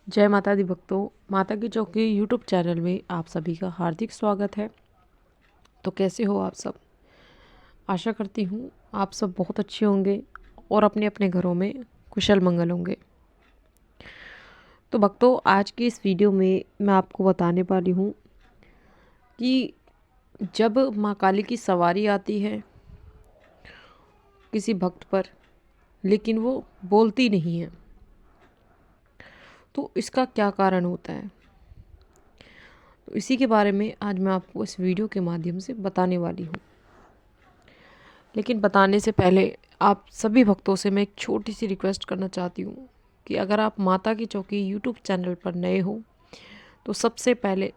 जय माता दी भक्तों, माता की चौकी यूट्यूब चैनल में आप सभी का हार्दिक स्वागत है। तो कैसे हो आप सब? आशा करती हूँ आप सब बहुत अच्छे होंगे और अपने अपने घरों में कुशल मंगल होंगे। तो भक्तों, आज की इस वीडियो में मैं आपको बताने वाली हूँ कि जब माँ काली की सवारी आती है किसी भक्त पर, लेकिन वो बोलती नहीं है, तो इसका क्या कारण होता है। तो इसी के बारे में आज मैं आपको इस वीडियो के माध्यम से बताने वाली हूँ। लेकिन बताने से पहले आप सभी भक्तों से मैं एक छोटी सी रिक्वेस्ट करना चाहती हूँ कि अगर आप माता की चौकी यूट्यूब चैनल पर नए हो तो सबसे पहले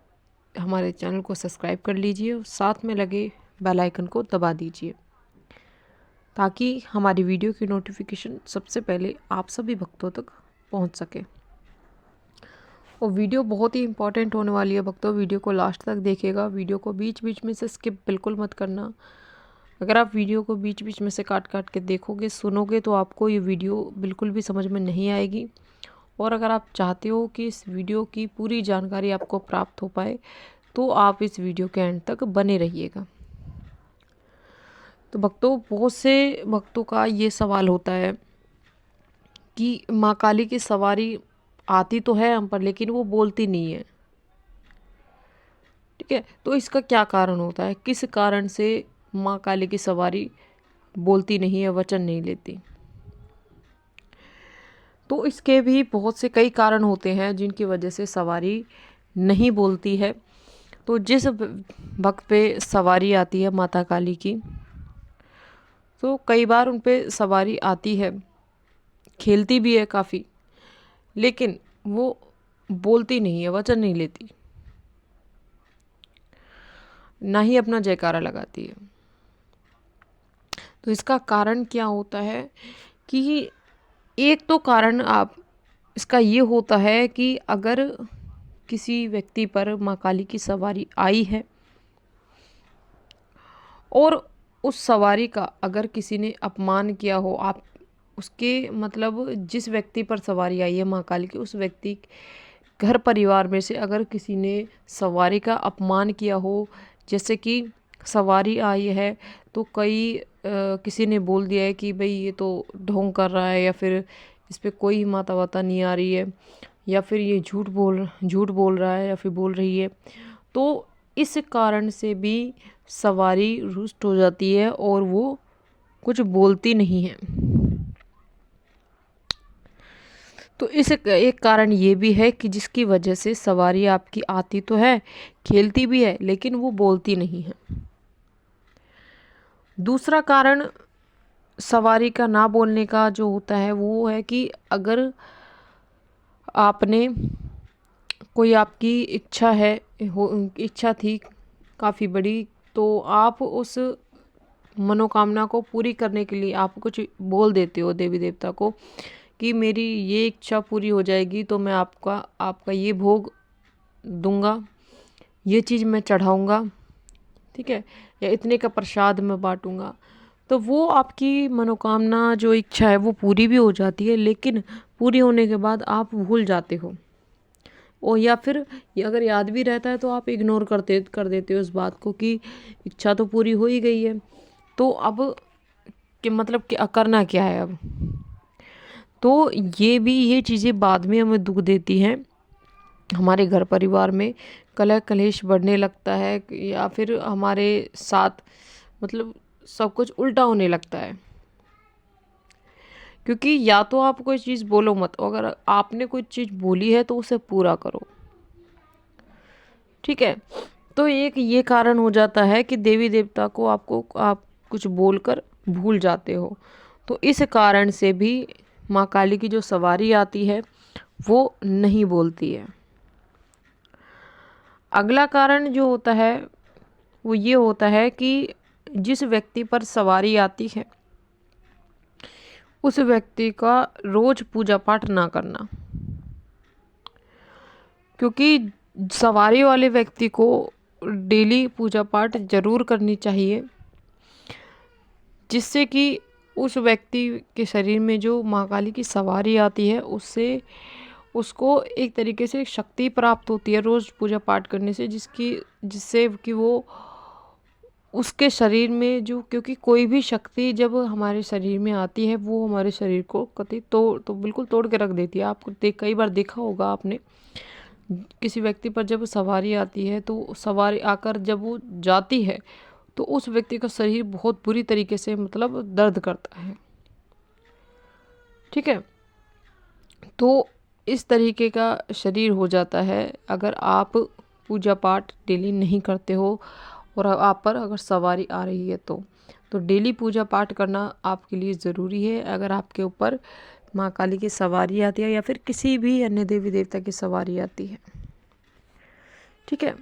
हमारे चैनल को सब्सक्राइब कर लीजिए और साथ में लगे बेल आइकन को दबा दीजिए, ताकि हमारी वीडियो की नोटिफिकेशन सबसे पहले आप सभी भक्तों तक पहुँच सके। और वीडियो बहुत ही इंपॉर्टेंट होने वाली है भक्तों, वीडियो को लास्ट तक देखिएगा। वीडियो को बीच बीच में से स्किप बिल्कुल मत करना। अगर आप वीडियो को बीच बीच में से काट काट के देखोगे, सुनोगे, तो आपको ये वीडियो बिल्कुल भी समझ में नहीं आएगी। और अगर आप चाहते हो कि इस वीडियो की पूरी जानकारी आपको प्राप्त हो पाए, तो आप इस वीडियो के एंड तक बने रहिएगा। तो भक्तों, बहुत से भक्तों का ये सवाल होता है कि माँ काली की सवारी आती तो है हम पर, लेकिन वो बोलती नहीं है। ठीक है, तो इसका क्या कारण होता है? किस कारण से माँ काली की सवारी बोलती नहीं है, वचन नहीं लेती? तो इसके भी बहुत से कई कारण होते हैं जिनकी वजह से सवारी नहीं बोलती है। तो जिस भक्त पे सवारी आती है माता काली की, तो कई बार उन पे सवारी आती है, खेलती भी है काफ़ी, लेकिन वो बोलती नहीं है, वचन नहीं लेती, ना ही अपना जयकारा लगाती है। तो इसका कारण क्या होता है कि एक तो कारण आप इसका ये होता है कि अगर किसी व्यक्ति पर माँ काली की सवारी आई है और उस सवारी का अगर किसी ने अपमान किया हो, आप उसके मतलब जिस व्यक्ति पर सवारी आई है माँ काली की, उस व्यक्ति घर परिवार में से अगर किसी ने सवारी का अपमान किया हो, जैसे कि सवारी आई है तो किसी ने बोल दिया है कि भाई ये तो ढोंग कर रहा है, या फिर इस पे कोई माता वाता नहीं आ रही है, या फिर ये झूठ बोल रहा है या फिर बोल रही है, तो इस कारण से भी सवारी रुष्ट हो जाती है और वो कुछ बोलती नहीं है। तो इस एक कारण ये भी है कि जिसकी वजह से सवारी आपकी आती तो है, खेलती भी है, लेकिन वो बोलती नहीं है। दूसरा कारण सवारी का ना बोलने का जो होता है वो है कि अगर आपने कोई आपकी इच्छा थी काफ़ी बड़ी, तो आप उस मनोकामना को पूरी करने के लिए आप कुछ बोल देते हो देवी देवता को कि मेरी ये इच्छा पूरी हो जाएगी तो मैं आपका आपका ये भोग दूंगा, ये चीज़ मैं चढ़ाऊंगा, ठीक है, या इतने का प्रसाद मैं बांटूंगा। तो वो आपकी मनोकामना जो इच्छा है वो पूरी भी हो जाती है, लेकिन पूरी होने के बाद आप भूल जाते हो, और या फिर ये अगर याद भी रहता है तो आप इग्नोर कर देते हो इस बात को कि इच्छा तो पूरी हो ही गई है, तो अब कि मतलब कि करना क्या है अब। तो ये चीज़ें बाद में हमें दुख देती हैं, हमारे घर परिवार में कलह कलेश बढ़ने लगता है, या फिर हमारे साथ मतलब सब कुछ उल्टा होने लगता है। क्योंकि या तो आप कोई चीज़ बोलो मत, अगर आपने कोई चीज़ बोली है तो उसे पूरा करो, ठीक है। तो एक ये कारण हो जाता है कि देवी देवता को आप कुछ बोलकर भूल जाते हो। तो इस कारण से भी माँ काली की जो सवारी आती है वो नहीं बोलती है। अगला कारण जो होता है वो ये होता है कि जिस व्यक्ति पर सवारी आती है उस व्यक्ति का रोज पूजा पाठ ना करना, क्योंकि सवारी वाले व्यक्ति को डेली पूजा पाठ जरूर करनी चाहिए, जिससे कि उस व्यक्ति के शरीर में जो माँ काली की सवारी आती है उससे उसको एक तरीके से शक्ति प्राप्त होती है रोज़ पूजा पाठ करने से, जिससे कि वो उसके शरीर में जो, क्योंकि कोई भी शक्ति जब हमारे शरीर में आती है वो हमारे शरीर को कतई तो बिल्कुल तोड़ के रख देती है। आपको कई बार देखा होगा आपने, किसी व्यक्ति पर जब सवारी आती है तो सवारी आकर जब वो जाती है तो उस व्यक्ति का शरीर बहुत बुरी तरीके से मतलब दर्द करता है। ठीक है, तो इस तरीके का शरीर हो जाता है अगर आप पूजा पाठ डेली नहीं करते हो और आप पर अगर सवारी आ रही है तो डेली पूजा पाठ करना आपके लिए ज़रूरी है। अगर आपके ऊपर माँ काली की सवारी आती है या फिर किसी भी अन्य देवी देवता की सवारी आती है। ठीक है,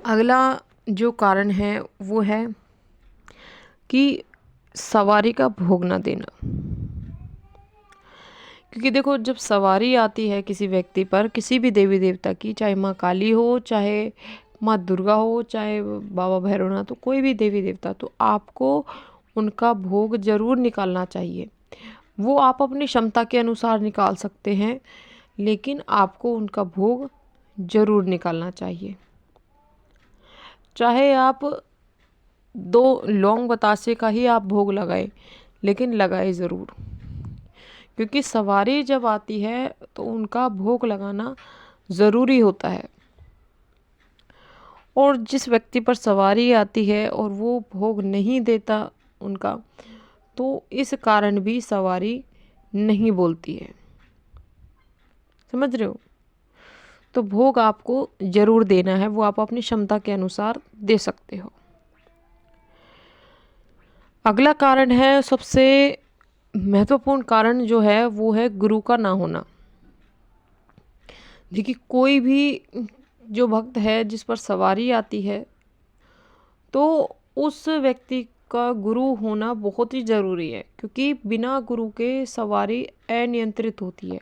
अगला जो कारण है वो है कि सवारी का भोग ना देना। क्योंकि देखो, जब सवारी आती है किसी व्यक्ति पर, किसी भी देवी देवता की, चाहे माँ काली हो, चाहे माँ दुर्गा हो, चाहे बाबा भैरवनाथ, तो कोई भी देवी देवता, तो आपको उनका भोग जरूर निकालना चाहिए। वो आप अपनी क्षमता के अनुसार निकाल सकते हैं, लेकिन आपको उनका भोग जरूर निकालना चाहिए। चाहे आप 2 लौंग बतासे का ही आप भोग लगाए, लेकिन लगाए ज़रूर। क्योंकि सवारी जब आती है तो उनका भोग लगाना ज़रूरी होता है। और जिस व्यक्ति पर सवारी आती है और वो भोग नहीं देता उनका, तो इस कारण भी सवारी नहीं बोलती है। समझ रहे हो? तो भोग आपको ज़रूर देना है, वो आप अपनी क्षमता के अनुसार दे सकते हो। अगला कारण है, सबसे महत्वपूर्ण कारण जो है वो है गुरु का ना होना। देखिए, कोई भी जो भक्त है जिस पर सवारी आती है तो उस व्यक्ति का गुरु होना बहुत ही ज़रूरी है। क्योंकि बिना गुरु के सवारी अनियंत्रित होती है।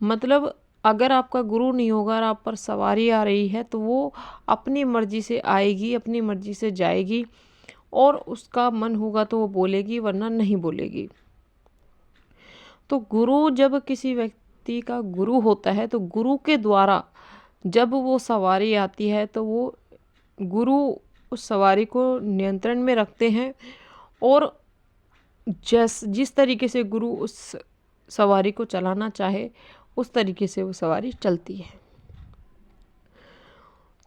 मतलब अगर आपका गुरु नहीं होगा और आप पर सवारी आ रही है तो वो अपनी मर्जी से आएगी, अपनी मर्जी से जाएगी, और उसका मन होगा तो वो बोलेगी, वरना नहीं बोलेगी। तो गुरु जब किसी व्यक्ति का गुरु होता है तो गुरु के द्वारा जब वो सवारी आती है तो वो गुरु उस सवारी को नियंत्रण में रखते हैं, और जिस तरीके से गुरु उस सवारी को चलाना चाहे उस तरीके से वो सवारी चलती है।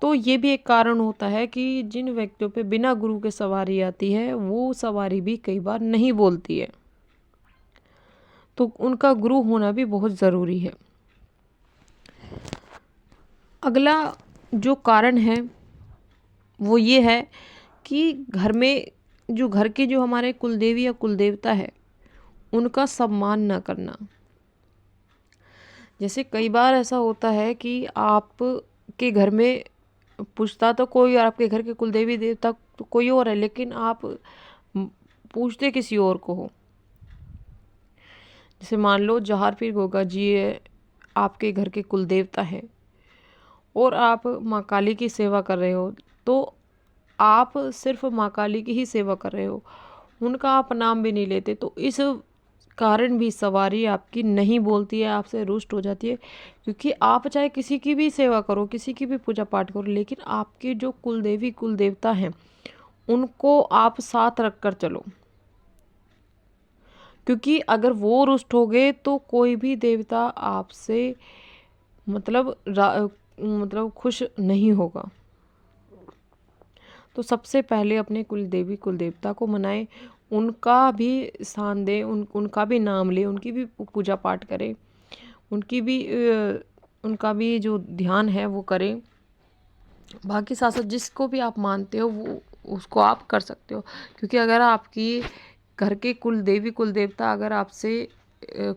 तो ये भी एक कारण होता है कि जिन व्यक्तियों पे बिना गुरु के सवारी आती है वो सवारी भी कई बार नहीं बोलती है, तो उनका गुरु होना भी बहुत ज़रूरी है। अगला जो कारण है वो ये है कि घर के जो हमारे कुलदेवी या कुलदेवता है उनका सम्मान न करना। जैसे कई बार ऐसा होता है कि आप के घर में पूछता तो कोई और, आपके घर के कुलदेवी देवता तो कोई और है, लेकिन आप पूछते किसी और को हो। जैसे मान लो जहार पीर गोगा जी आपके घर के कुलदेवता हैं और आप माँ काली की सेवा कर रहे हो, तो आप सिर्फ माँ काली की ही सेवा कर रहे हो, उनका आप नाम भी नहीं लेते, तो इस कारण भी सवारी आपकी नहीं बोलती है, आपसे रुष्ट हो जाती है। क्योंकि आप चाहे किसी की भी सेवा करो, किसी की भी पूजा पाठ करो, लेकिन आपके जो कुलदेवी कुलदेवता हैं उनको आप साथ रख कर चलो। क्योंकि अगर वो रुष्ट हो गए तो कोई भी देवता आपसे मतलब खुश नहीं होगा। तो सबसे पहले अपने कुलदेवी कुलदेवता को मनाएं, उनका भी स्थान दें, उनका भी नाम लें, उनकी भी पूजा पाठ करें, उनका भी जो ध्यान है वो करें। बाकी साथ साथ जिसको भी आप मानते हो वो उसको आप कर सकते हो। क्योंकि अगर आपकी घर के कुलदेवी कुलदेवता अगर आपसे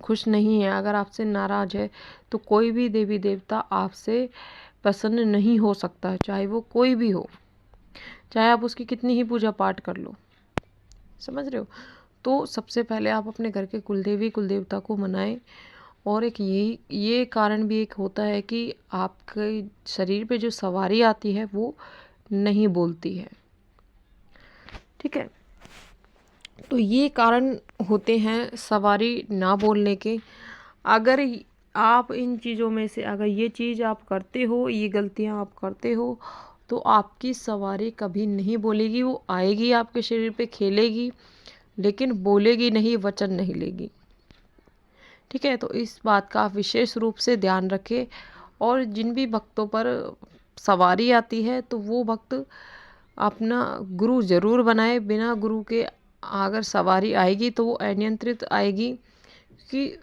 खुश नहीं है, अगर आपसे नाराज़ है, तो कोई भी देवी देवता आपसे प्रसन्न नहीं हो सकता, चाहे वो कोई भी हो, चाहे आप उसकी कितनी ही पूजा पाठ कर लो। समझ रहे हो? तो सबसे पहले आप अपने घर के कुलदेवी कुलदेवता को मनाएं। और एक ये कारण भी एक होता है कि आपके शरीर पे जो सवारी आती है वो नहीं बोलती है। ठीक है, तो ये कारण होते हैं सवारी ना बोलने के। अगर आप इन चीज़ों में से अगर ये चीज़ आप करते हो, ये गलतियाँ आप करते हो, तो आपकी सवारी कभी नहीं बोलेगी। वो आएगी आपके शरीर पे, खेलेगी, लेकिन बोलेगी नहीं, वचन नहीं लेगी। ठीक है, तो इस बात का आप विशेष रूप से ध्यान रखें। और जिन भी भक्तों पर सवारी आती है तो वो भक्त अपना गुरु ज़रूर बनाए। बिना गुरु के अगर सवारी आएगी तो वो अनियंत्रित आएगी, कि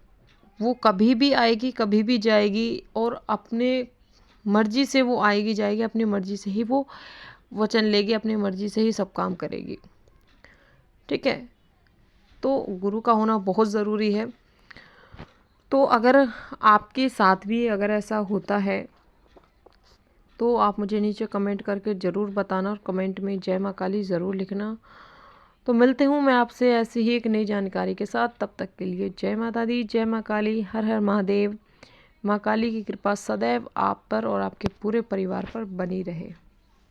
वो कभी भी आएगी, कभी भी जाएगी, और अपने मर्जी से वो आएगी जाएगी, अपनी मर्जी से ही वो वचन लेगी, अपनी मर्जी से ही सब काम करेगी। ठीक है, तो गुरु का होना बहुत ज़रूरी है। तो अगर आपके साथ भी अगर ऐसा होता है तो आप मुझे नीचे कमेंट करके ज़रूर बताना, और कमेंट में जय माँ काली ज़रूर लिखना। तो मिलते हूँ मैं आपसे ऐसी ही एक नई जानकारी के साथ। तब तक के लिए जय माता दी, जय माँ काली, हर हर महादेव। माँ काली की कृपा सदैव आप पर और आपके पूरे परिवार पर बनी रहे।